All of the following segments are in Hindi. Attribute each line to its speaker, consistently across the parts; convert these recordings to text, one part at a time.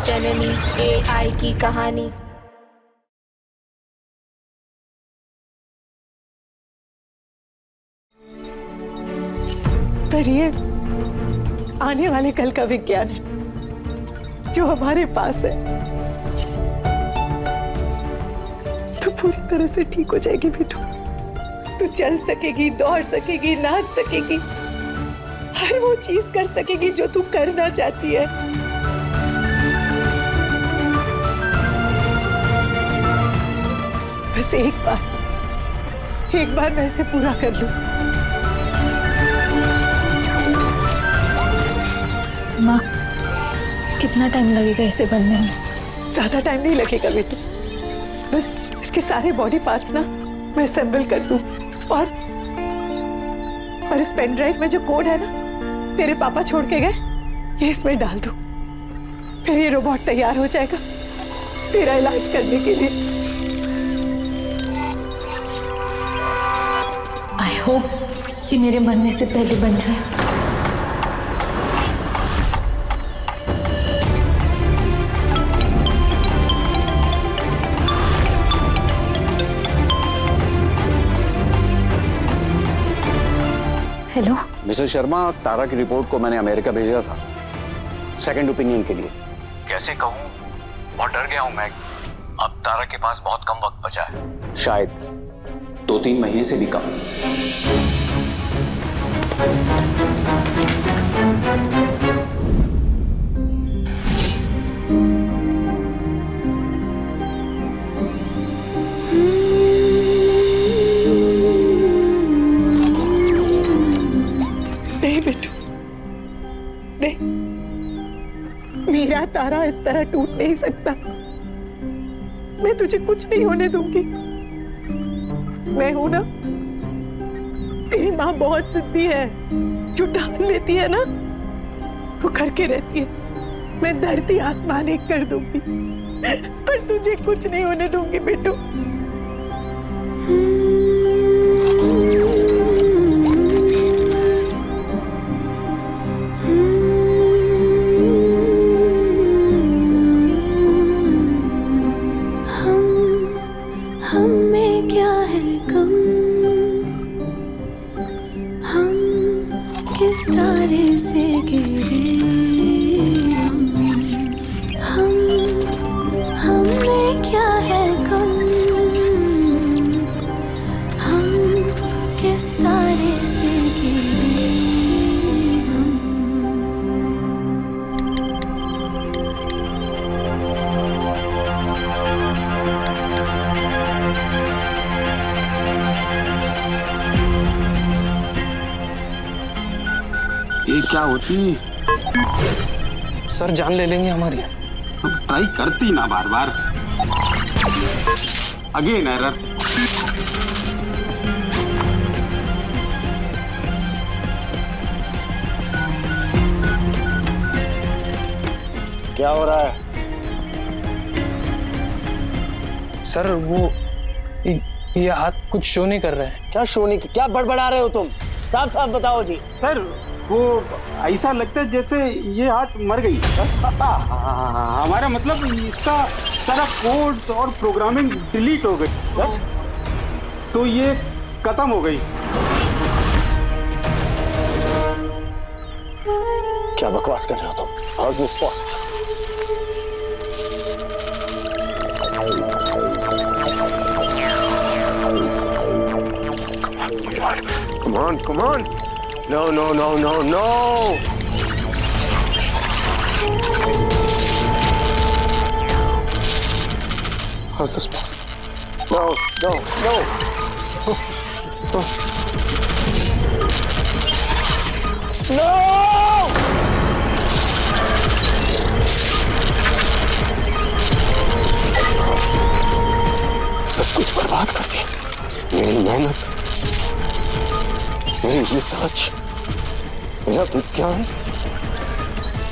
Speaker 1: जननी AI की कहानी।
Speaker 2: पर ये आने वाले कल का विज्ञान है जो हमारे पास है, तो पूरी तरह से ठीक हो जाएगी बेटू। तू चल सकेगी, दौड़ सकेगी, नाच सकेगी, हर वो चीज कर सकेगी जो तू करना चाहती है। बस एक बार मैं इसे पूरा कर लूं।
Speaker 3: माँ, कितना टाइम लगेगा इसे बनने में?
Speaker 2: ज्यादा टाइम नहीं लगेगा बेटू, बस इसके सारे बॉडी पार्ट्स ना मैं असेंबल कर दूं और इस पेन ड्राइव में जो कोड है ना तेरे पापा छोड़ के गए, ये इसमें डाल दूं। फिर ये रोबोट तैयार हो जाएगा तेरा इलाज करने के लिए।
Speaker 3: आई होप ये मेरे बनने से पहले बन जाए। हेलो
Speaker 4: मिस्टर शर्मा, तारा की रिपोर्ट को मैंने अमेरिका भेजा था सेकंड ओपिनियन के लिए। कैसे कहूँ, बहुत डर गया हूं मैं। अब तारा के पास बहुत कम वक्त बचा है, शायद 2-3 महीने से भी कम।
Speaker 2: नहीं बेटू, नहीं, मेरा तारा इस तरह टूट नहीं सकता। मैं तुझे कुछ नहीं होने दूंगी। मैं हूं ना, तेरी माँ बहुत जिद्दी है, जो ठान लेती है ना वो करके रहती है। मैं धरती आसमान एक कर दूंगी, पर तुझे कुछ नहीं होने दूंगी बेटू।
Speaker 5: हम में क्या है कम, हम किस तारे से गिरे, हम में क्या है कम, हम किस तारे से गिरे।
Speaker 6: ये क्या होती?
Speaker 7: सर जान ले लेंगे हमारी।
Speaker 6: ट्राई करती ना बार बार। Again error.
Speaker 8: क्या हो रहा है?
Speaker 7: सर वो ये हाथ कुछ शो नहीं कर रहा है।
Speaker 8: क्या शो नहीं? क्या बड़बड़ा रहे हो तुम? साफ साफ बताओ जी।
Speaker 6: सर वो ऐसा लगता है जैसे ये हाथ मर गई। हमारा मतलब इसका सारा कोड्स और प्रोग्रामिंग डिलीट हो गई, तो ये खत्म हो गई।
Speaker 8: क्या बकवास कर रहे हो तुम? How is this possible? Come on, come on. No, no, no, no, no. How's this possible? No, no, no. Oh. No! सब कुछ बर्बाद कर दिया। मेरी मेहनत, मेरी रिसर्च, मेरा विज्ञान,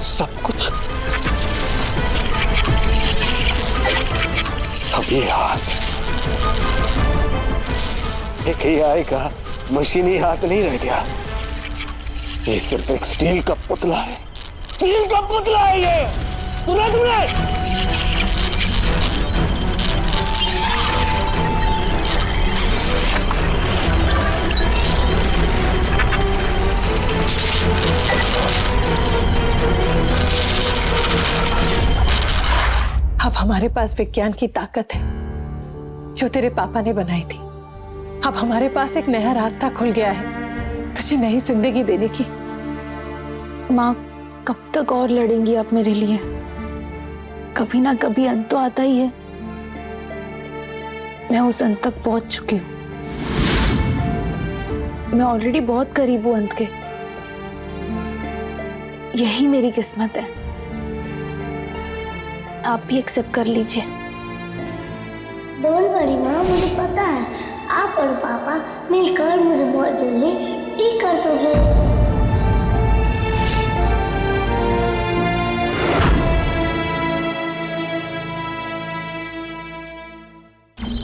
Speaker 8: सब कुछ। अब ये हाथ एक AI का मशीनी हाथ नहीं रह गया। ये सिर्फ एक स्टील का पुतला है। स्टील का पुतला है ये।
Speaker 6: सुना तुमने?
Speaker 2: अब हमारे पास विज्ञान की ताकत है जो तेरे पापा ने बनाई थी। अब हमारे पास एक नया रास्ता खुल गया है तुझे नई जिंदगी देने की।
Speaker 3: माँ, कब तक और लड़ेंगी आप मेरे लिए? कभी ना कभी अंत तो आता ही है। मैं उस अंत तक पहुंच चुकी हूँ। मैं ऑलरेडी बहुत करीब हूँ अंत के। यही मेरी किस्मत है। आप भी एक्सेप्ट कर लीजिए।
Speaker 9: डोंट वरी माँ, मुझे पता है आप और पापा मिलकर मुझे बहुत जल्दी ठीक कर दोगे।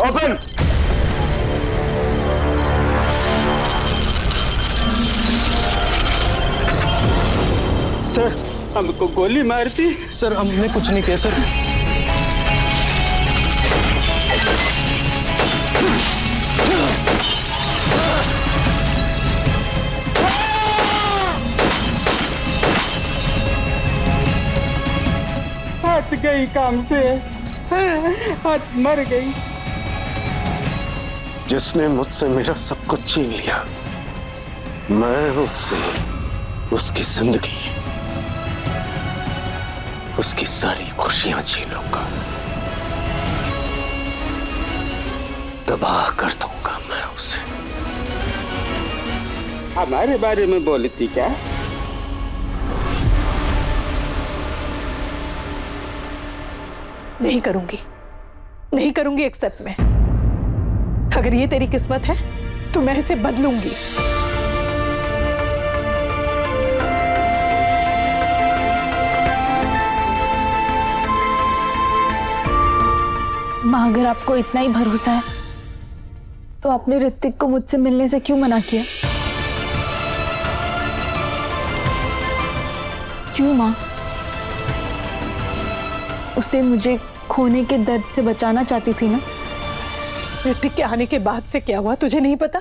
Speaker 8: ओपन।
Speaker 6: सर, हमको गोली मारती।
Speaker 7: सर हमने कुछ नहीं किया सर।
Speaker 6: हाथ गई काम से, हाथ मर गई।
Speaker 8: जिसने मुझसे मेरा सब कुछ छीन लिया, मैं उससे उसकी जिंदगी, उसकी सारी खुशियां छीन लूंगा, तबाह कर दूंगा मैं उसे।
Speaker 6: हमारे बारे में बोली थी क्या?
Speaker 2: नहीं करूंगी, नहीं करूंगी एक्सेप्ट मैं। अगर ये तेरी किस्मत है तो मैं इसे बदलूंगी।
Speaker 3: माँ, अगर आपको इतना ही भरोसा है तो आपने ऋतिक को मुझसे मिलने से क्यों मना किया? क्यों माँ? उसे मुझे खोने के दर्द से बचाना चाहती थी ना।
Speaker 2: ऋतिक के आने के बाद से क्या हुआ तुझे नहीं पता?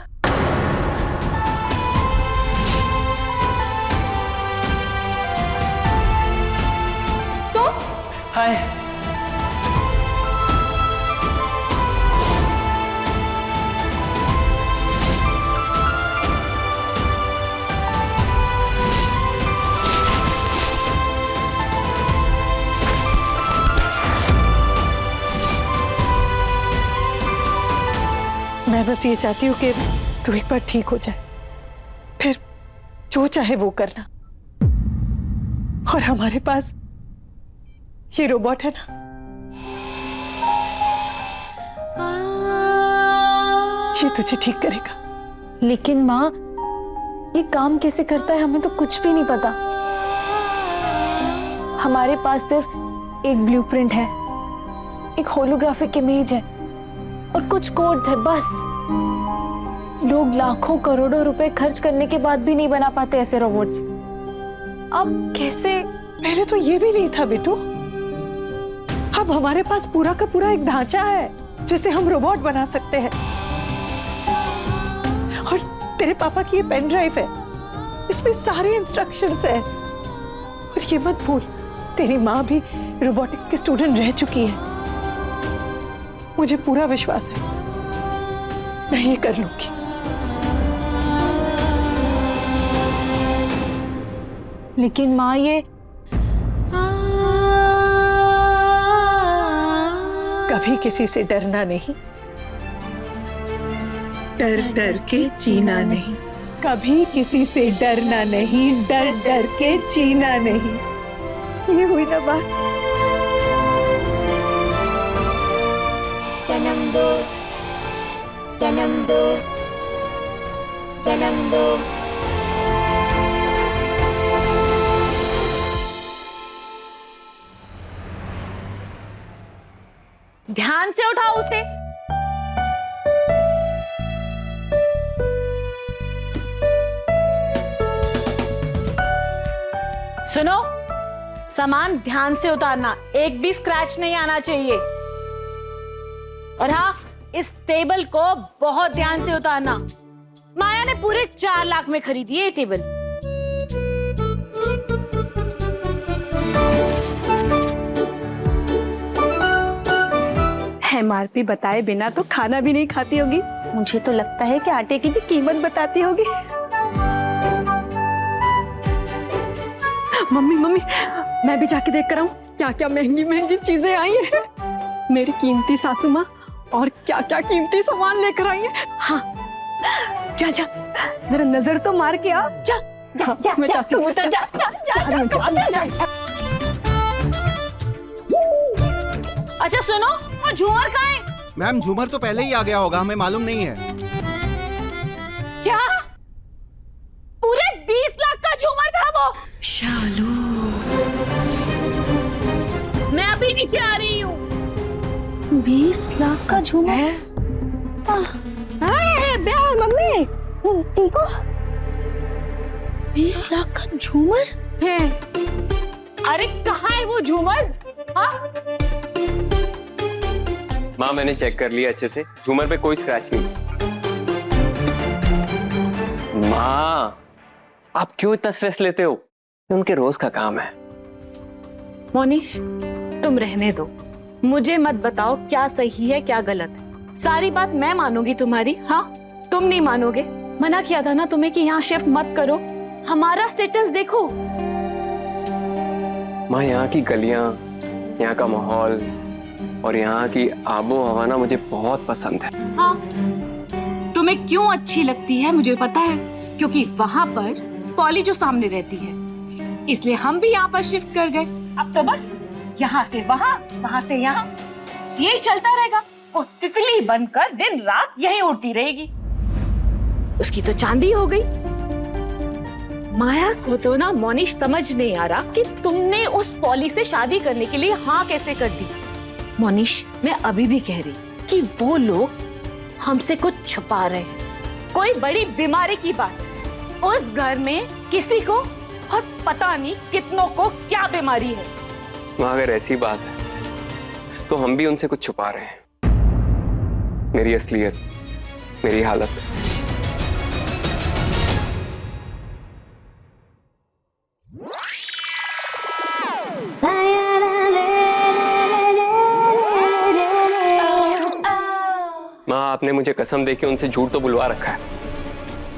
Speaker 3: तो
Speaker 7: हाय।
Speaker 2: मैं बस ये चाहती हूँ कि तू एक बार ठीक हो जाए, फिर जो चाहे वो करना। और हमारे पास ये रोबोट है ना, ये तुझे ठीक करेगा।
Speaker 3: लेकिन माँ, ये काम कैसे करता है हमें तो कुछ भी नहीं पता। हमारे पास सिर्फ एक ब्लूप्रिंट है, एक होलोग्राफिक इमेज है और कुछ कोड्स है बस। लोग लाखों करोड़ों रुपए खर्च करने के बाद भी नहीं बना पाते ऐसे रोबोट्स। अब कैसे?
Speaker 2: पहले तो ये भी नहीं था बेटू। अब हमारे पास पूरा का पूरा एक ढांचा है जिसे हम रोबोट बना सकते हैं। और तेरे पापा की ये पेन ड्राइव है, इसमें सारे इंस्ट्रक्शंस है। और ये मत भूल, तेरी माँ भी रोबोटिक्स की स्टूडेंट रह चुकी है। मुझे पूरा विश्वास है मैं ये कर लूंगी।
Speaker 3: लेकिन माँ, ये
Speaker 2: कभी किसी से डरना नहीं, डर डर के जीना नहीं। कभी किसी से डरना नहीं, डर डर के जीना नहीं। ये हुई ना बात।
Speaker 9: जन्म दो, जन्म दो, जन्म दो।
Speaker 10: ध्यान से उठाओ उसे। सुनो, सामान ध्यान से उतारना, एक भी स्क्रैच नहीं आना चाहिए। और हाँ, इस टेबल को बहुत ध्यान से उतारना। माया ने पूरे 4 लाख में खरीदी है ये टेबल।
Speaker 2: एमआरपी बताए बिना तो खाना भी नहीं खाती होगी। मुझे तो लगता है कि आटे की भी कीमत बताती होगी। मम्मी मम्मी, मैं भी जाके देख कर आऊं क्या क्या महंगी महंगी चीजें आई हैं। मेरी कीमती सासू माँ और क्या क्या कीमती सामान लेकर आई है। हाँ, जा जा, जरा नजर तो मार के आ। जा जा जा, मैं जाती हूँ। जा जा जा।
Speaker 10: अच्छा सुनो, वो झूमर कहाँ है?
Speaker 11: मैम, झूमर तो पहले ही आ गया होगा, हमें मालूम नहीं है।
Speaker 10: क्या? पूरे 20 लाख का झूमर था वो?
Speaker 5: शालू,
Speaker 10: मैं अभी नीचे आ रही हूँ।
Speaker 5: 20 लाख का झूमर?
Speaker 2: मम्मी ठीक हो?
Speaker 5: 20 लाख का झूमर
Speaker 2: है।
Speaker 10: अरे कहाँ है वो झूमर? हाँ?
Speaker 12: माँ, मैंने चेक कर लिया अच्छे से, झूमर पे कोई स्क्रैच नहीं। माँ, आप क्यों इतना स्ट्रेस लेते हो? ये उनके रोज का काम है।
Speaker 10: मोनिश, तुम रहने दो, मुझे मत बताओ क्या सही है क्या गलत है। सारी बात मैं मानूंगी तुम्हारी, हाँ तुम नहीं मानोगे। मना किया था ना तुम्हें कि यहाँ शिफ्ट मत करो। हमारा स्टेटस देखो।
Speaker 12: माँ, यहाँ की गलियां, यहाँ का माहौल और यहाँ की आबो हवा ना मुझे बहुत पसंद है।
Speaker 10: हाँ, तुम्हें क्यों अच्छी लगती है मुझे पता है, क्योंकि वहां पर पॉली जो सामने रहती है, इसलिए हम भी यहाँ पर शिफ्ट कर गए। अब तो बस यहाँ से वहां, वहां से यहाँ, यही चलता रहेगा। वो तितली बनकर दिन रात यही उड़ती रहेगी। उसकी तो चांदी हो गई। माया को तो ना मोनिश समझ नहीं आ रहा कि तुमने उस पॉली से शादी करने के लिए हाँ कैसे कर दी। मोनिश, मैं अभी भी कह रही कि वो लोग हमसे कुछ छुपा रहे हैं, कोई बड़ी बीमारी की बात। उस घर में किसी को और पता नहीं कितनों को क्या बीमारी है।
Speaker 12: माँ, अगर ऐसी बात है तो हम भी उनसे कुछ छुपा रहे हैं। मेरी असलियत, मेरी हालत। माँ, आपने मुझे कसम देके उनसे झूठ तो बुलवा रखा है।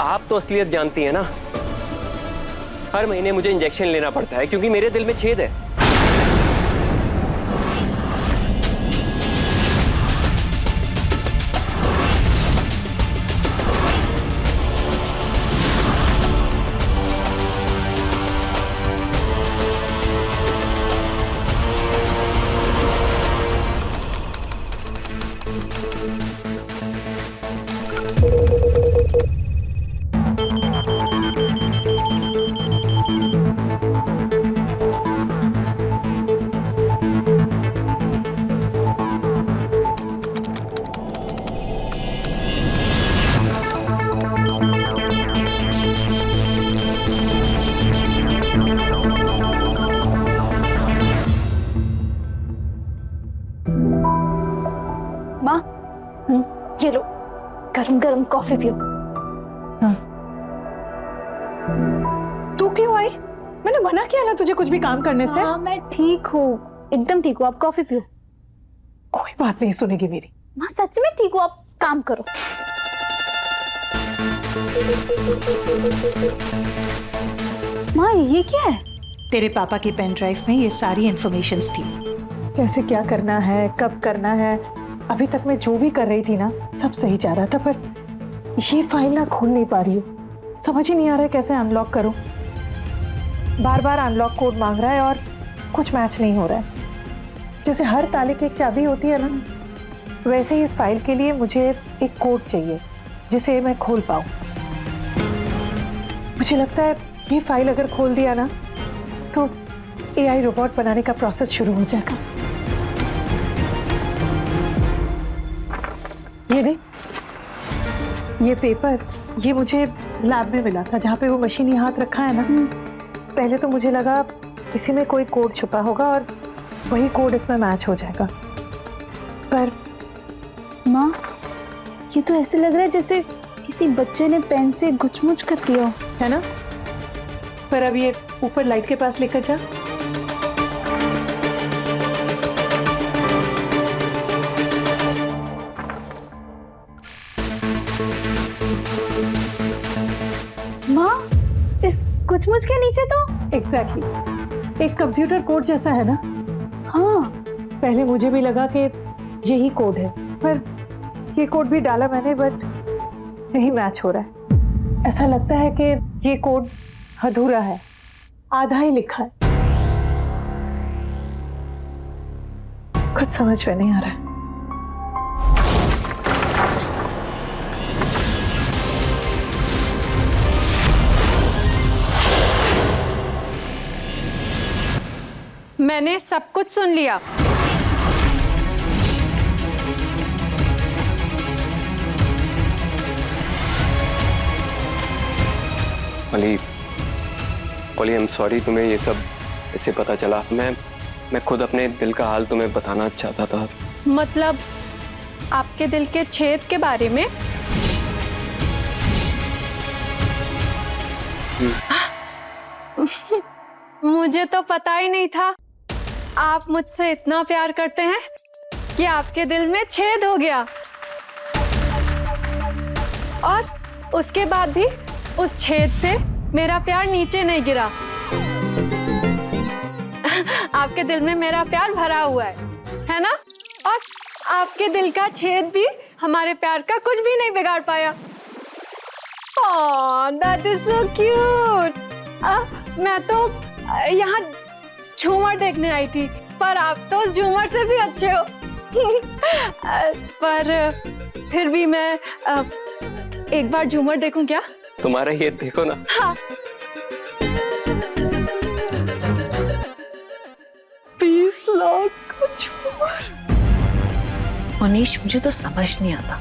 Speaker 12: आप तो असलियत जानती हैं ना। हर महीने मुझे इंजेक्शन लेना पड़ता है क्योंकि मेरे दिल में छेद है।
Speaker 3: माँ, ये लो, गरम गरम कॉफी पियो।
Speaker 2: तू क्यों आई? मैंने मना किया ना तुझे कुछ भी काम करने से।
Speaker 3: हाँ, मैं ठीक हूँ, एकदम ठीक हूँ। आप कॉफी पियो।
Speaker 2: कोई बात नहीं सुनेगी मेरी।
Speaker 3: माँ, सच में ठीक हूँ, आप काम करो। माँ, ये क्या है?
Speaker 13: तेरे पापा की पेन ड्राइव में ये सारी इंफॉर्मेशंस थी।
Speaker 2: कैसे क्या करना है, कब करना है। अभी तक मैं जो भी कर रही थी ना, सब सही जा रहा था, पर ये फाइल ना खोल नहीं पा रही हूँ। समझ ही नहीं आ रहा है कैसे अनलॉक करूँ। बार बार अनलॉक कोड मांग रहा है और कुछ मैच नहीं हो रहा है। जैसे हर ताले की एक चाबी होती है ना, वैसे ही इस फाइल के लिए मुझे एक कोड चाहिए जिसे मैं खोल पाऊँ। मुझे लगता है ये फाइल अगर खोल दिया ना तो एआई रोबोट बनाने का प्रोसेस शुरू हो जाएगा। ये नहीं, ये पेपर, ये मुझे लैब में मिला था जहाँ पे वो मशीन ही हाथ रखा है ना। पहले तो मुझे लगा इसी में कोई कोड छुपा होगा और वही कोड इसमें मैच हो जाएगा। पर
Speaker 3: माँ, ये तो ऐसे लग रहा है जैसे किसी बच्चे ने पेन से गुचमुच कर दिया हो,
Speaker 2: है ना? पर अब ये ऊपर लाइट के पास लेकर जा।
Speaker 3: माँ, इस गुचमुच के नीचे तो
Speaker 2: एग्जैक्टली एक कंप्यूटर कोड जैसा है ना?
Speaker 3: हाँ,
Speaker 2: पहले मुझे भी लगा कि यही कोड है, पर ये कोड भी डाला मैंने बट नहीं मैच हो रहा है। ऐसा लगता है कि ये कोड अधूरा है, आधा ही लिखा है। कुछ समझ में नहीं आ रहा है।
Speaker 5: मैंने सब कुछ सुन लिया।
Speaker 12: ओली, आई एम सॉरी तुम्हें ये सब इससे पता चला। मैं खुद अपने दिल का हाल तुम्हें बताना चाहता था।
Speaker 5: मतलब आपके दिल के छेद के बारे में? मुझे तो पता ही नहीं था आप मुझसे इतना प्यार करते हैं कि आपके दिल में छेद हो गया, और उसके बाद भी उस छेद से मेरा प्यार नीचे नहीं गिरा। आपके दिल में मेरा प्यार भरा हुआ है ना? और आपके दिल का छेद भी हमारे प्यार का कुछ भी नहीं बिगाड़ पाया। Oh, that is so cute. मैं तो यहाँ झूमर देखने आई थी, पर आप तो उस झूमर से भी अच्छे हो। पर फिर भी मैं एक बार झूमर देखूं क्या?
Speaker 12: तुम्हारा ये देखो ना।
Speaker 5: हाँ।
Speaker 2: 20 लाख का झूमर।
Speaker 14: मनीष, मुझे तो समझ नहीं आता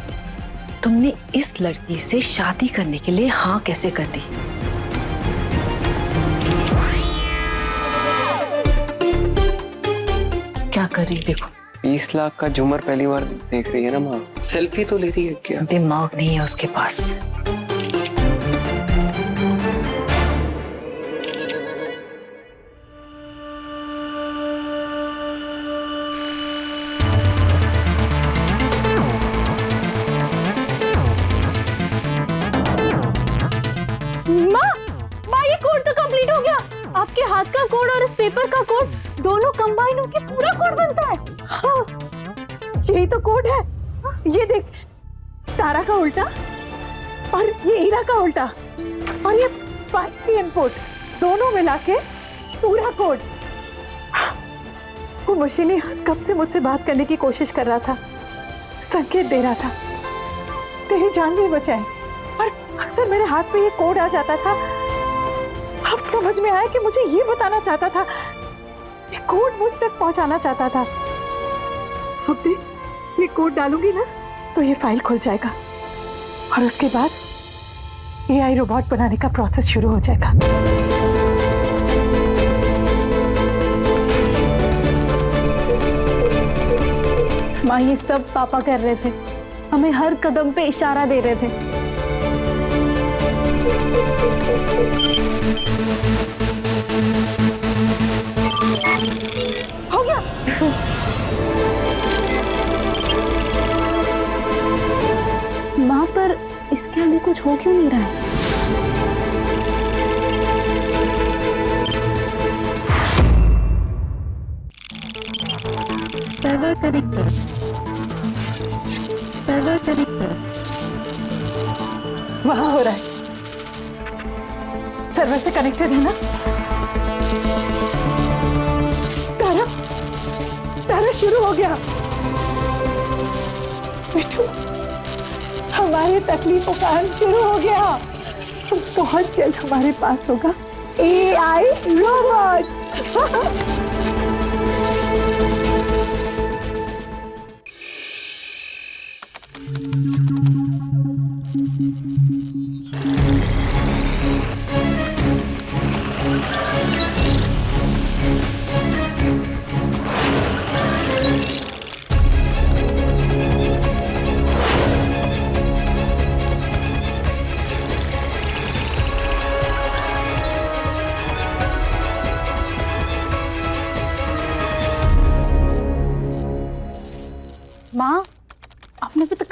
Speaker 14: तुमने इस लड़की से शादी करने के लिए हाँ कैसे कर दी? क्या कर रही देखो?
Speaker 12: 20 लाख का झूमर पहली बार देख रही है ना माँ? सेल्फी तो ले रही है क्या?
Speaker 14: दिमाग नहीं है उसके पास।
Speaker 3: ये कोड तो कंप्लीट हो गया। आपके हाथ का कोड और इस पेपर का कोड दोनों कंबाइन होकर पूरा कोड बनता है।
Speaker 2: हाँ, यही तो कोड है। ये देख, तारा का उल्टा और ये हीरा का उल्टा और ये बाइनरी इनपुट दोनों मिला के पूरा कोड। वो मशीनी हाथ कब से मुझसे बात करने की कोशिश कर रहा था, संकेत दे रहा था तेरी जान भी बचाए, और अक्सर मेरे हाथ में ये कोड आ जाता था। अब समझ में आया कि मुझे ये बताना चाहता था, ये कोड मुझ तक पहुंचाना चाहता था। अब देख, ये कोड डालूंगी ना तो ये फाइल खुल जाएगा और उसके बाद एआई रोबोट बनाने का प्रोसेस शुरू हो जाएगा।
Speaker 3: माँ, ये सब पापा कर रहे थे, हमें हर कदम पे इशारा दे रहे थे।
Speaker 2: हो गया।
Speaker 3: माँ, पर इसके आगे कुछ हो क्यों नहीं रहा है?
Speaker 2: Server connected, server connected. वहां हो रहा है, सर्वर से कनेक्टेड है ना? तारा, तारा शुरू हो गया। बेटू, हमारे तकलीफों का अंत शुरू हो गया। बहुत जल्द हमारे पास होगा एआई रोबोट।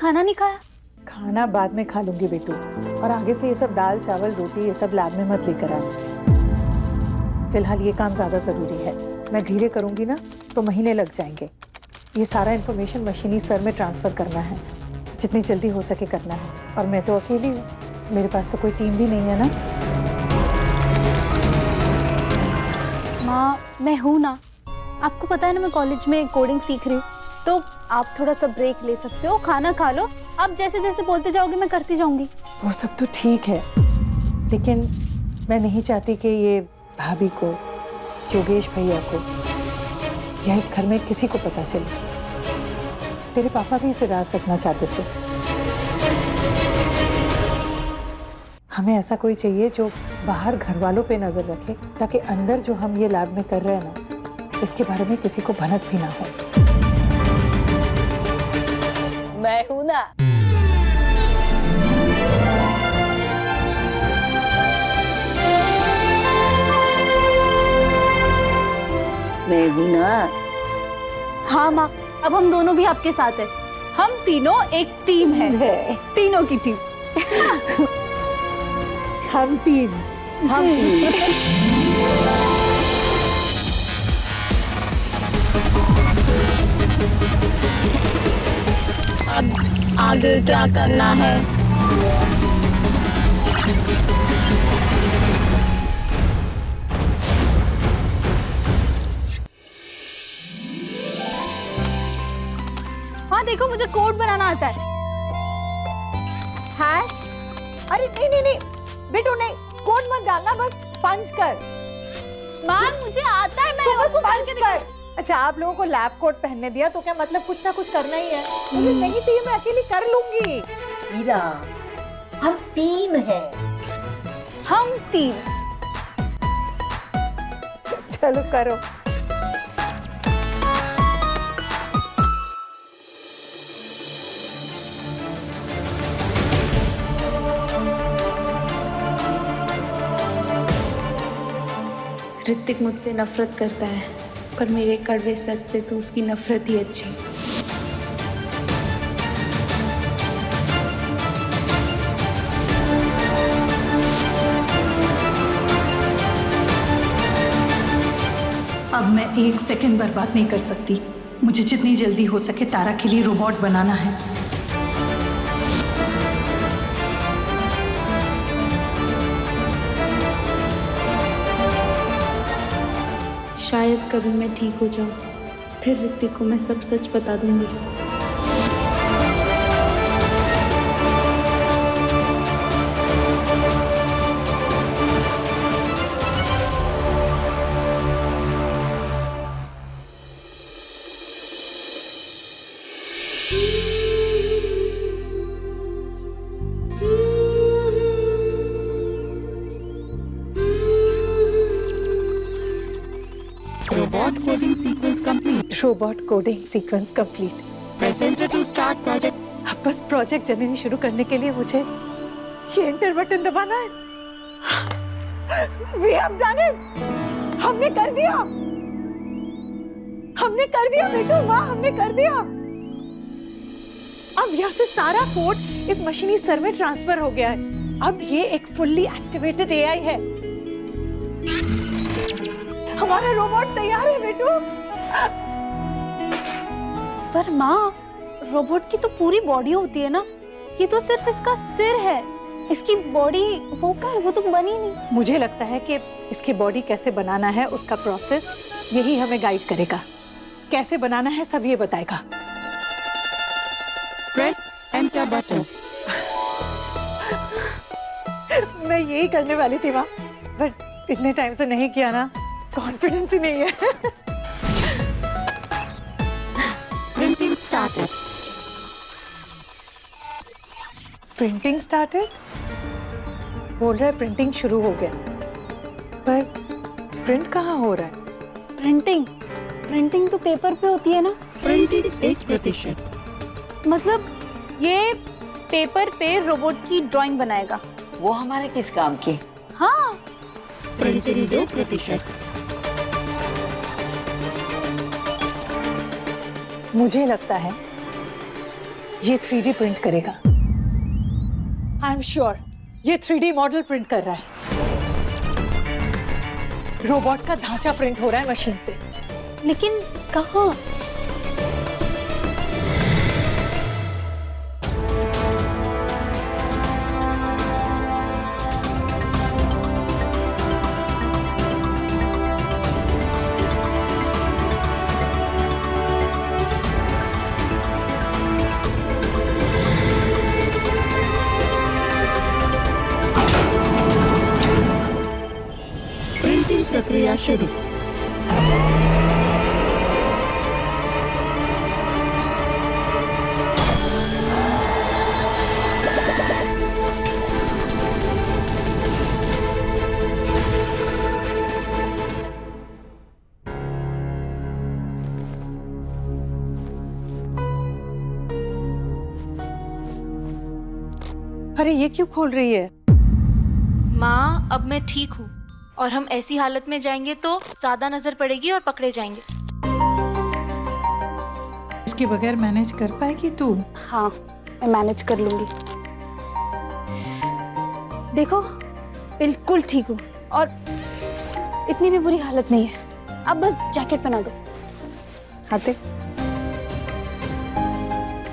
Speaker 3: खाना नहीं खाया?
Speaker 13: खाना बाद में खा लूंगी बेटू, और आगे से ये सब दाल चावल रोटी ये सब लैब में मत लेकर आना। फिलहाल ये काम ज़्यादा ज़रूरी है। मैं धीरे करूंगी ना तो महीने लग जाएंगे। ये सारा इन्फॉर्मेशन मशीनी सर में ट्रांसफ़र करना है, जितनी जल्दी हो सके करना है। और मैं तो अकेली हूँ, मेरे पास तो कोई टीम भी नहीं है ना।
Speaker 3: माँ, मैं हूँ ना, आपको पता है ना मैं कॉलेज में कोडिंग सीख रही हूँ, तो आप थोड़ा सा ब्रेक ले सकते हो, खाना खा लो। आप जैसे जैसे बोलते जाओगे मैं करती जाऊंगी।
Speaker 13: वो सब तो ठीक है, लेकिन मैं नहीं चाहती कि ये भाभी को, योगेश भैया को या इस घर में किसी को पता चले। तेरे पापा भी इसे राज रखना चाहते थे। हमें ऐसा कोई चाहिए जो बाहर घर वालों पे नजर रखे, ताकि अंदर जो हम ये लैब में कर रहे हैं ना, इसके बारे में किसी को भनक भी ना हो।
Speaker 1: मैं हूं ना। मैं हूं ना।
Speaker 3: हाँ माँ, अब हम दोनों भी आपके साथ हैं। हम तीनों एक टीम है, तीनों की टीम।
Speaker 13: हम टीम।
Speaker 9: अब आगे क्या करना है?
Speaker 3: हाँ देखो, मुझे कोड बनाना आता है।
Speaker 2: हैश? अरे नहीं नहीं नहीं बेटू, नहीं, कोड मत डालना, बस पंच कर।
Speaker 3: माँ मुझे आता है, मैं
Speaker 2: तो बस
Speaker 3: आपको
Speaker 2: पंच
Speaker 3: करके
Speaker 2: कर। अच्छा, आप लोगों को लैब कोट पहनने दिया तो क्या मतलब कुछ ना कुछ करना ही है? मुझे नहीं चाहिए, मैं अकेली कर लूंगी।
Speaker 9: हीरा, हम टीम है।
Speaker 3: हम टीम।
Speaker 2: चलो करो।
Speaker 1: ऋतिक मुझसे नफरत करता है, पर मेरे कड़वे सच से तो उसकी नफरत ही अच्छी।
Speaker 13: अब मैं एक सेकंड बर्बाद नहीं कर सकती। मुझे जितनी जल्दी हो सके तारा के लिए रोबोट बनाना है।
Speaker 1: शायद कभी मैं ठीक हो जाऊं, फिर ऋतिक को मैं सब सच बता दूंगी।
Speaker 13: Robot coding sequence complete.
Speaker 9: Presenter to start project.
Speaker 13: अब बस प्रोजेक्ट जननी शुरू करने के लिए मुझे ये एंटर बटन दबाना है। We have done it! हमने कर दिया। हमने कर दिया बेटू, माँ हमने कर दिया। अब यहाँ से सारा कोड इस मशीनी सर में ट्रांसफर हो गया है। अब ये एक फुल्ली एक्टिवेटेड एआई है। हमारा रोबोट तैयार है बेटू।
Speaker 3: पर माँ, रोबोट की तो पूरी बॉडी होती है ना, ये तो सिर्फ इसका सिर है। इसकी बॉडी वो क्या है, वो तो बनी नहीं।
Speaker 13: मुझे लगता है कि इसकी बॉडी कैसे बनाना है, उसका प्रोसेस यही हमें गाइड करेगा। कैसे बनाना है सब ये बताएगा।
Speaker 9: Press enter button.
Speaker 13: मैं यही करने वाली थी माँ, बट इतने टाइम से नहीं किया ना, कॉन्फिडेंस ही नहीं है।
Speaker 9: Printing started.
Speaker 13: प्रिंटिंग स्टार्टेड बोल रहा है, प्रिंटिंग शुरू हो गया, पर प्रिंट कहाँ हो रहा है?
Speaker 3: प्रिंटिंग तो पेपर पे होती है ना।
Speaker 9: प्रिंटिंग 1%।
Speaker 3: मतलब ये पेपर पे रोबोट की ड्राइंग बनाएगा।
Speaker 1: वो हमारे किस काम की?
Speaker 3: हाँ।
Speaker 9: प्रिंटिंग 2%।
Speaker 13: मुझे लगता है ये 3D प्रिंट करेगा। आई एम श्योर ये 3D मॉडल प्रिंट कर रहा है। रोबोट का ढांचा प्रिंट हो रहा है मशीन से।
Speaker 3: लेकिन कहाँ?
Speaker 15: प्रिंटिंग प्रक्रिया शुरू।
Speaker 13: अरे ये क्यों खोल रही है?
Speaker 1: माँ अब मैं ठीक हूँ और हम ऐसी हालत में जाएंगे तो ज्यादा नजर पड़ेगी और पकड़े जाएंगे।
Speaker 13: इसके बगैर मैनेज कर पाएगी तू?
Speaker 1: हाँ मैं मैनेज कर लूंगी। देखो बिल्कुल ठीक हूँ और इतनी भी बुरी हालत नहीं है। अब बस जैकेट पहना दो।
Speaker 13: आते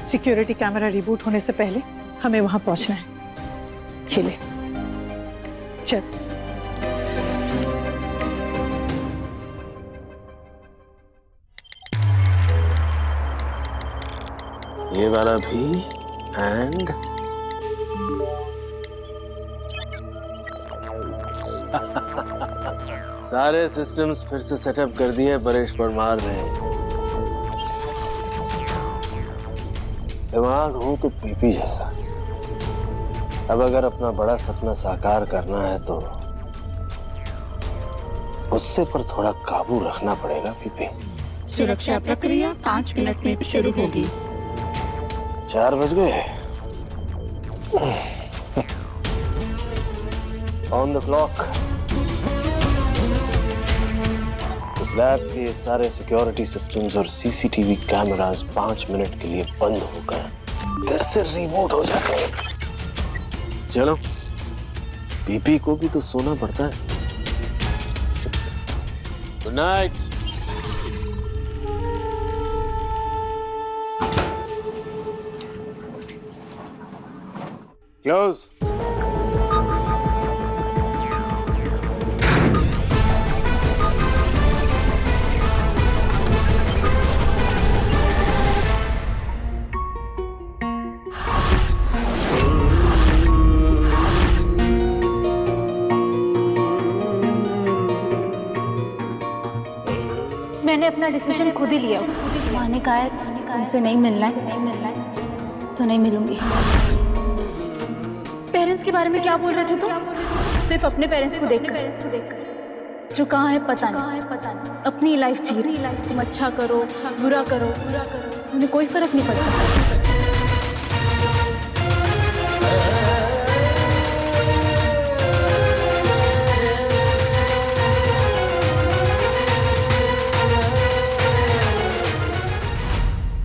Speaker 13: सिक्योरिटी कैमरा रिबूट होने से पहले हमें वहां पहुंचना है। ये ले चल।
Speaker 8: ये वाला भी एंड सारे सिस्टम्स फिर से सेटअप कर दिए परेश परमार ने। दिमाग हो तो पीपी जैसा। अब अगर अपना बड़ा सपना साकार करना है तो गुस्से पर थोड़ा काबू रखना पड़ेगा पीपी।
Speaker 15: सुरक्षा प्रक्रिया 5 मिनट में शुरू होगी।
Speaker 8: 4 बज गए। On the clock. इस लैब के सारे सिक्योरिटी सिस्टम्स और सीसीटीवी कैमरास 5 मिनट के लिए बंद होकर फिर से रिमोट हो जाते हैं। चलो पीपी को भी तो सोना पड़ता है। Good night. क्लोज।
Speaker 1: मैंने अपना डिसीजन खुद ही लिया। माँ ने कहा है तुमसे नहीं मिलना है तो नहीं मिलूंगी। पेरेंट्स के बारे में क्या बोल रहे थे तुम? सिर्फ अपने पेरेंट्स को देखकर। जो कहाँ है पता नहीं। अपनी लाइफ जी रही। तुम अच्छा करो बुरा करो उन्हें कोई फर्क नहीं पड़ता।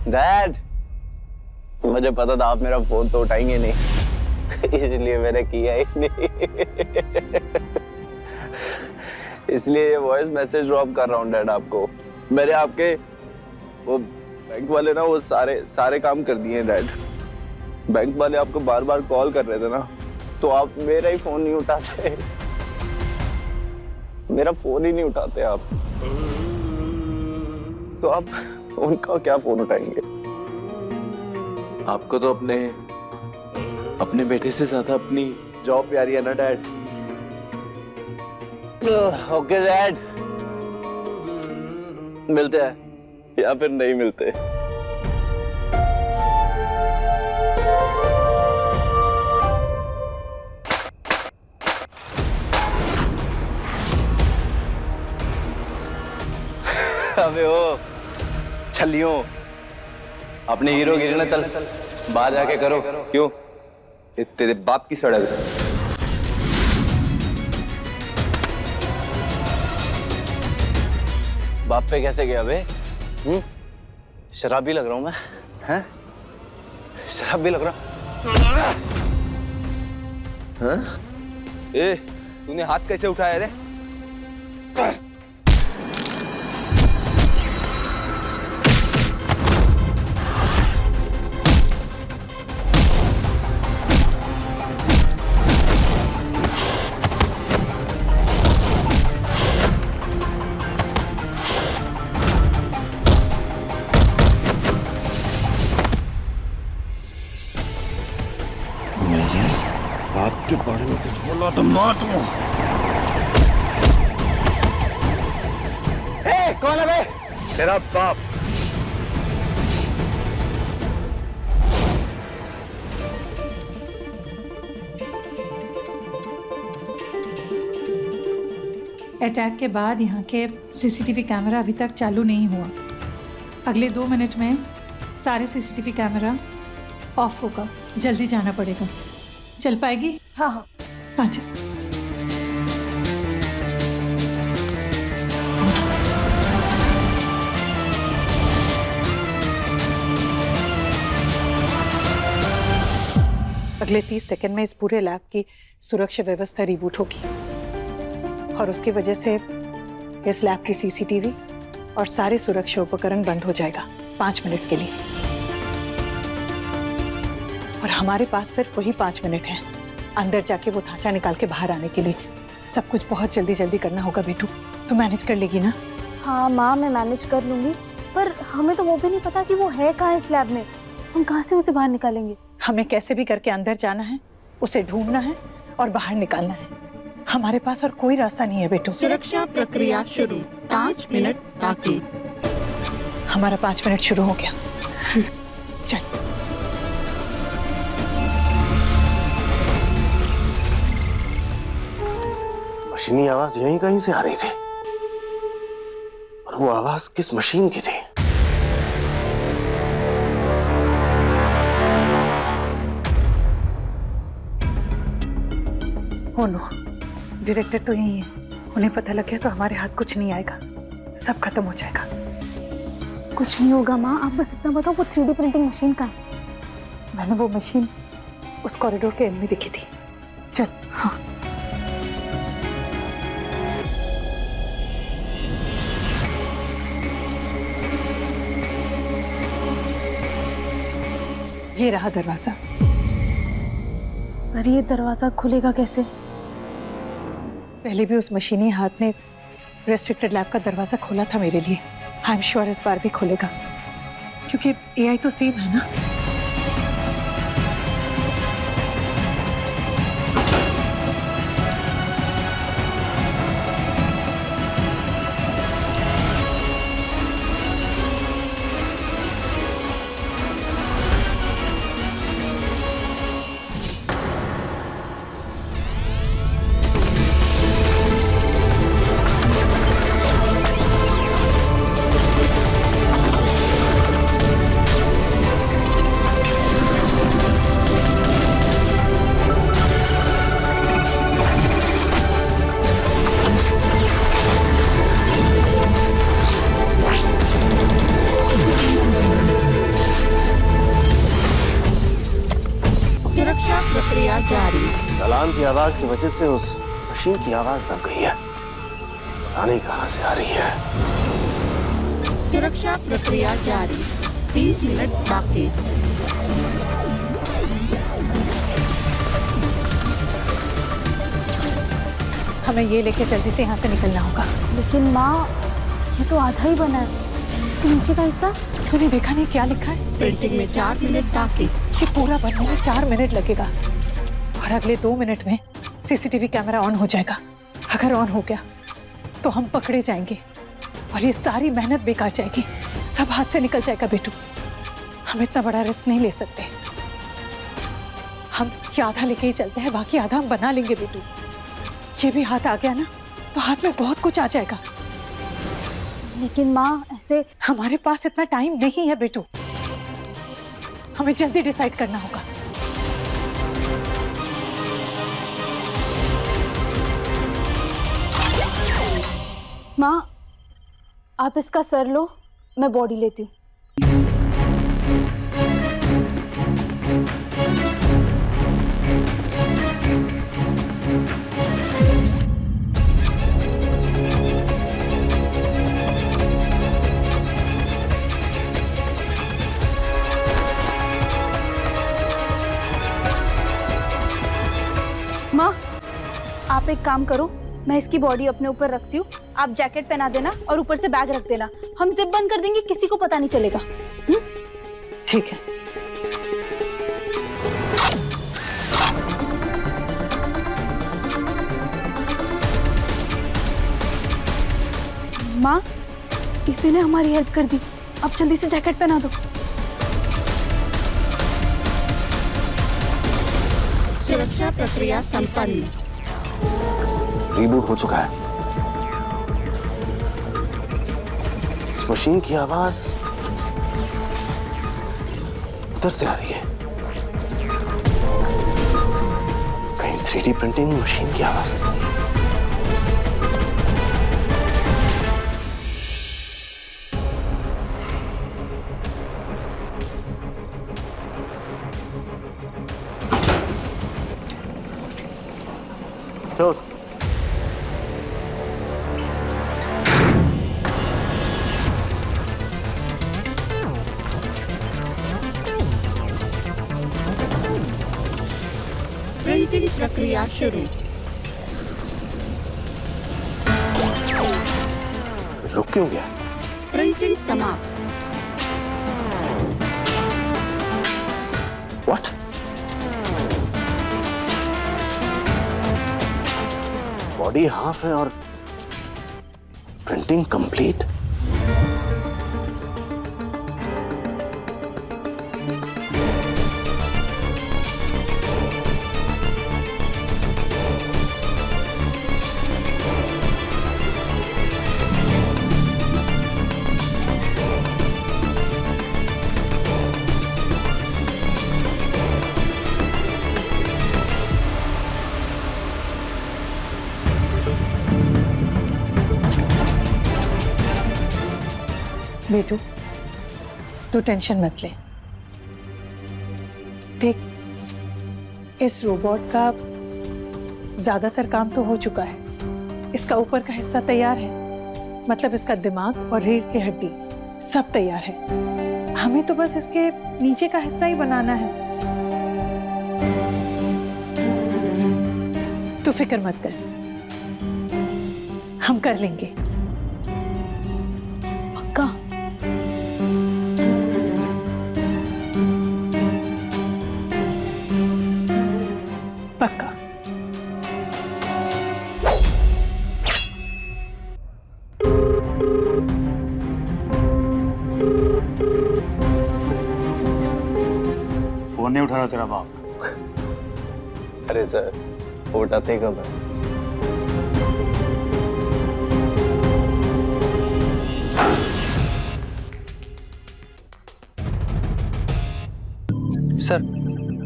Speaker 4: डैड मुझे पता था आप मेरा फोन तो उठाएंगे नहीं इसलिए मैंने किया ही नहीं इसलिए ये वॉइस मैसेज ड्रॉप कर रहा हूँ डैड आपको। मेरे आपके वो बैंक वाले ना वो सारे काम कर दिए हैं डैड। बैंक वाले आपको बार बार कॉल कर रहे थे ना तो आप मेरा ही फोन नहीं उठाते। मेरा फोन ही नहीं उठाते आप तो आप उनका क्या फोन उठाएंगे?
Speaker 16: आपको तो अपने बेटे से ज्यादा अपनी जॉब प्यारी है ना डैड।
Speaker 4: ओके डैड मिलते हैं या फिर नहीं मिलते। अबे ओ छलियो अपने हीरो गिरी ना चल बाहर जाके करो। क्यों तेरे बाप की सड़क बाप पे कैसे गया बे? शराबी लग रहा हूं मैं हैं?
Speaker 8: शराब भी लग रहा। हाँ?
Speaker 16: ए, तूने हाथ कैसे उठाया रे?
Speaker 11: आपके बारे में कुछ बोला तो मार दूंगा।
Speaker 8: कौन है बे? तेरा बाप।
Speaker 13: अटैक के बाद यहाँ के सीसीटीवी कैमरा अभी तक चालू नहीं हुआ। अगले 2 मिनट में सारे सीसीटीवी कैमरा ऑफ होगा। जल्दी जाना पड़ेगा। चल पाएगी?
Speaker 3: हाँ हाँ।
Speaker 13: अच्छा। अगले 30 सेकंड में इस पूरे लैब की सुरक्षा व्यवस्था रिबूट होगी और उसकी वजह से इस लैब की सीसीटीवी और सारे सुरक्षा उपकरण बंद हो जाएगा 5 मिनट के लिए। और हमारे पास सिर्फ वही 5 मिनट हैं अंदर जाके वो थाचा निकाल के बाहर आने के लिए। सब कुछ बहुत जल्दी जल्दी करना होगा बेटू। तू मैनेज कर लेगी ना?
Speaker 3: हाँ माँ, मैं मैनेज कर लूंगी, पर हमें तो वो भी नहीं पता कि वो है कहाँ इस लैब में। हम कहाँ से उसे बाहर निकालेंगे?
Speaker 13: हमें कैसे भी करके अंदर जाना है, उसे ढूंढना है और बाहर निकालना है। हमारे पास और कोई रास्ता नहीं है बेटू।
Speaker 15: सुरक्षा प्रक्रिया शुरू। 5 मिनट बाकी।
Speaker 13: हमारा 5 मिनट शुरू हो गया। चल।
Speaker 8: मशीनी आवाज यहीं कहीं से आ रही थी, और वो आवाज किस मशीन की थी?
Speaker 13: हो नो, डायरेक्टर तो यही है। उन्हें पता लग गया तो हमारे हाथ कुछ नहीं आएगा, सब खत्म हो जाएगा।
Speaker 3: कुछ नहीं होगा माँ, आप बस इतना बताओ वो 3D प्रिंटिंग मशीन कहाँ है?
Speaker 13: मैंने वो मशीन उस कॉरिडोर के एंड में देखी थी। चल। हाँ। ये रहा दरवाजा।
Speaker 3: पर ये दरवाजा खुलेगा कैसे?
Speaker 13: पहले भी उस मशीनी हाथ ने रेस्ट्रिक्टेड लैब का दरवाजा खोला था मेरे लिए। आई एम श्योर इस बार भी खोलेगा, क्योंकि एआई तो सेम है ना।
Speaker 8: सलाम की आवाज की वजह से उस मशीन की आवाज दब गई है। पता नहीं कहां से आ रही है।
Speaker 15: सुरक्षा प्रक्रिया जारी। 30 मिनट बाकी।
Speaker 13: हमें ये लेके जल्दी से यहाँ से निकलना होगा।
Speaker 3: लेकिन माँ, ये तो आधा ही बना है, इसके नीचे का हिस्सा।
Speaker 13: तूने देखा नहीं क्या लिखा है?
Speaker 15: प्रिंटिंग में 4 मिनट बाकी।
Speaker 13: ये पूरा बनने में 4 मिनट लगेगा और अगले 2 मिनट में सीसीटीवी कैमरा ऑन हो जाएगा। अगर ऑन हो गया तो हम पकड़े जाएंगे और ये सारी मेहनत बेकार जाएगी, सब हाथ से निकल जाएगा बेटू। हम इतना बड़ा रिस्क नहीं ले सकते। हम ये आधा लेके ही चलते हैं, बाकी आधा हम बना लेंगे बेटू। ये भी हाथ आ गया ना तो हाथ में बहुत कुछ आ जाएगा।
Speaker 3: लेकिन माँ, ऐसे
Speaker 13: हमारे पास इतना टाइम नहीं है बेटू, हमें जल्दी डिसाइड करना होगा।
Speaker 3: माँ, आप इसका सर लो, मैं बॉडी लेती हूँ।
Speaker 1: माँ, आप एक काम करो, मैं इसकी बॉडी अपने ऊपर रखती हूँ, आप जैकेट पहना देना और ऊपर से बैग रख देना। हम जिप बंद कर देंगे, किसी को पता नहीं चलेगा।
Speaker 13: ठीक है।
Speaker 1: माँ, इसी ने हमारी हेल्प कर दी, अब जल्दी से जैकेट पहना दो।
Speaker 15: सुरक्षा प्रक्रिया संपन्न।
Speaker 8: रीबूट हो चुका है। इस मशीन की आवाज उधर से आ रही है। कहीं 3D प्रिंटिंग मशीन की आवाज। Close.
Speaker 15: प्रिंटिंग प्रक्रिया शुरू।
Speaker 8: रुक क्यों गया?
Speaker 15: प्रिंटिंग समाप्त।
Speaker 8: What? बॉडी हाफ है और प्रिंटिंग कंप्लीट।
Speaker 13: बेटू, तू टेंशन मत ले। देख, इस रोबोट का ज्यादातर काम तो हो चुका है। इसका ऊपर का हिस्सा तैयार है, मतलब इसका दिमाग और रीढ़ की हड्डी सब तैयार है। हमें तो बस इसके नीचे का हिस्सा ही बनाना है। तू फिक्र मत कर, हम कर लेंगे।
Speaker 1: पक्का?
Speaker 13: पक्का।
Speaker 6: फोन नहीं उठा रहा तेरा बाप?
Speaker 8: अरे सर, वो उठाते कब है?
Speaker 7: सर,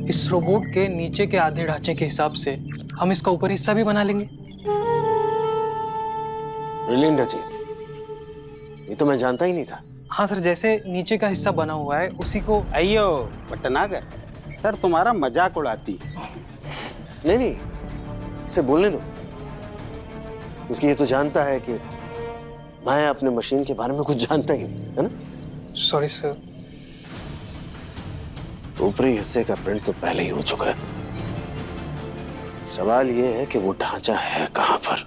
Speaker 7: इस रोबोट के नीचे के आधे ढांचे के हिसाब से हम इसका ऊपर हिस्सा भी बना लेंगे।
Speaker 8: ब्रिलियंट चीज, ये तो मैं जानता ही नहीं था।
Speaker 7: हाँ सर, जैसे नीचे का हिस्सा बना हुआ है उसी को।
Speaker 6: अयो बटनागर, सर तुम्हारा मजाक उड़ाती।
Speaker 8: नहीं नहीं, इसे बोलने दो, क्योंकि ये तो जानता है कि मैं अपने मशीन के बारे में कुछ जानता ही नहीं, है ना?
Speaker 7: Sorry sir.
Speaker 8: ऊपरी हिस्से का प्रिंट तो पहले ही हो चुका है। सवाल ये है कि वो ढांचा है कहां पर।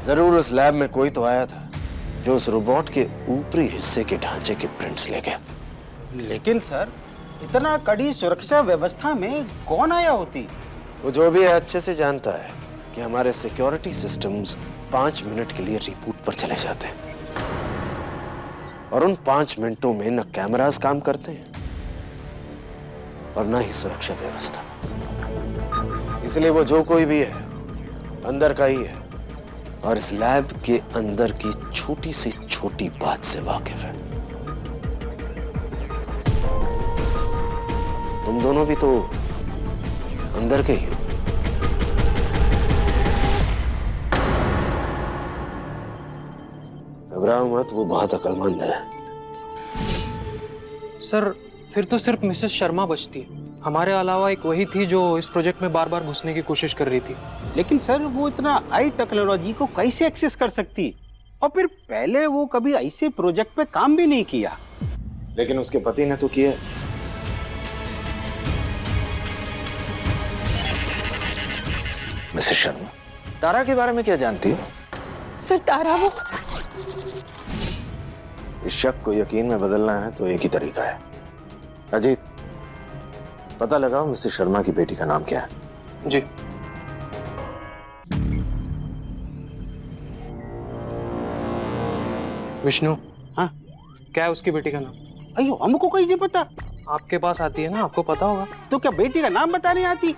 Speaker 8: जरूर उस लैब में कोई तो आया था जो उस रोबोट के ऊपरी हिस्से के ढांचे के प्रिंट्स ले गया।
Speaker 6: लेकिन सर, इतना कड़ी सुरक्षा व्यवस्था में कौन आया होती?
Speaker 8: वो जो भी है अच्छे से जानता है कि हमारे सिक्योरिटी सिस्टम्स 5 मिनट के लिए रिबूट पर चले जाते हैं, और उन 5 मिनटों में न कैमरास काम करते हैं और न ही सुरक्षा व्यवस्था। इसलिए वो जो कोई भी है अंदर का ही है, और इस लैब के अंदर की छोटी से छोटी बात से वाकिफ है। तुम दोनों भी तो अंदर के ही हो। घबराओ मत, वो बहुत अक्लमंद है।
Speaker 7: सर फिर तो सिर्फ मिसेस शर्मा बचती है। हमारे अलावा एक वही थी जो इस प्रोजेक्ट में बार बार घुसने की कोशिश कर रही थी।
Speaker 6: लेकिन सर वो इतना हाई टेक्नोलॉजी को कैसे एक्सेस कर सकती, और फिर पहले वो कभी ऐसे प्रोजेक्ट पे काम भी नहीं किया।
Speaker 8: लेकिन उसके पति ने तो किया। मिसेस शर्मा, तारा के बारे में क्या जानती हो?
Speaker 2: सर तारा वो
Speaker 8: इस शक को यकीन में बदलना है तो एक ही तरीका है। अजीत, पता लगाओ मिसेस शर्मा की बेटी का नाम क्या है।
Speaker 7: जी। विष्णु।
Speaker 6: हाँ,
Speaker 7: क्या है उसकी बेटी का नाम?
Speaker 6: अयो हमको कहीं नहीं पता।
Speaker 7: आपके पास आती है ना, आपको पता होगा।
Speaker 6: तो क्या बेटी का नाम बताने आती?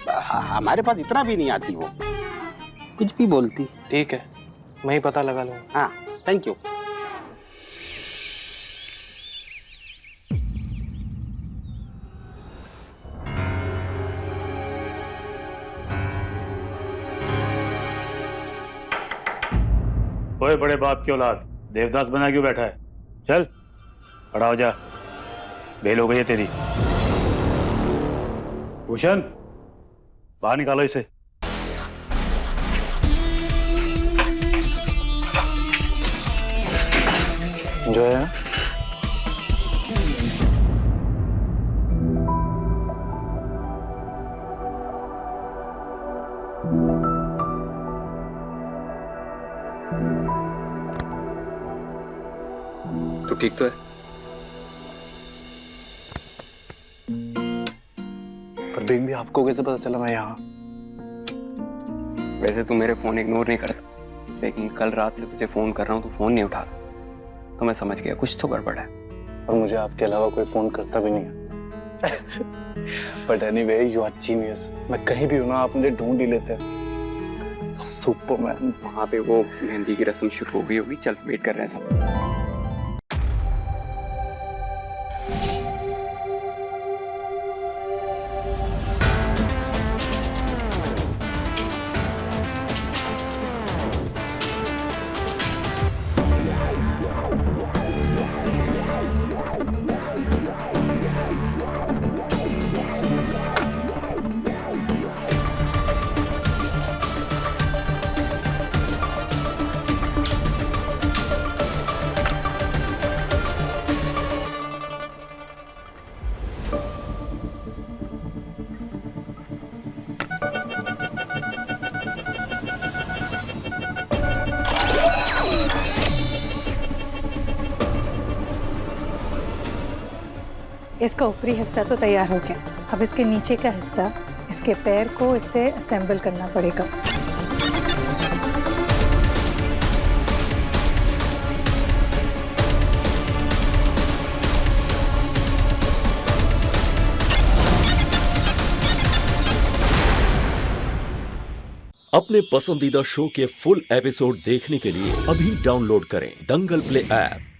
Speaker 6: हमारे पास इतना भी नहीं आती, वो कुछ भी बोलती।
Speaker 7: ठीक है, मैं ही पता लगा लूंगा।
Speaker 6: हाँ, थैंक यू।
Speaker 17: ओए बड़े बाप की औलाद, देवदास बना क्यों बैठा है? चल खड़ा हो जा, बेल हो गई है तेरी। भूषण, बाहर निकालो इसे।
Speaker 16: जो है
Speaker 12: तो ठीक तो है,
Speaker 16: पर बेन भी आपको कैसे पता चला मैं यहाँ?
Speaker 12: वैसे तू मेरे फोन इग्नोर नहीं करता, लेकिन कल रात से तुझे फोन कर रहा हूँ, तू फोन नहीं उठा रहा, तो मैं समझ गया कुछ तो गड़बड़ है।
Speaker 16: और मुझे आपके अलावा कोई फोन करता भी नहीं है। But anyway, you are genius. मैं कहीं भी हूं ना, आप मुझे ढूंढ ही लेते हैं। सुपरमैन।
Speaker 12: वहाँ पे वो मेहंदी की रस्म शुरू हो गई होगी, चल वेट कर रहे हैं सब।
Speaker 13: इसका ऊपरी हिस्सा तो तैयार हो गया। अब इसके नीचे का हिस्सा, इसके पैर को इससे असेंबल करना पड़ेगा।
Speaker 18: अपने पसंदीदा शो के फुल एपिसोड देखने के लिए अभी डाउनलोड करें दंगल प्ले ऐप।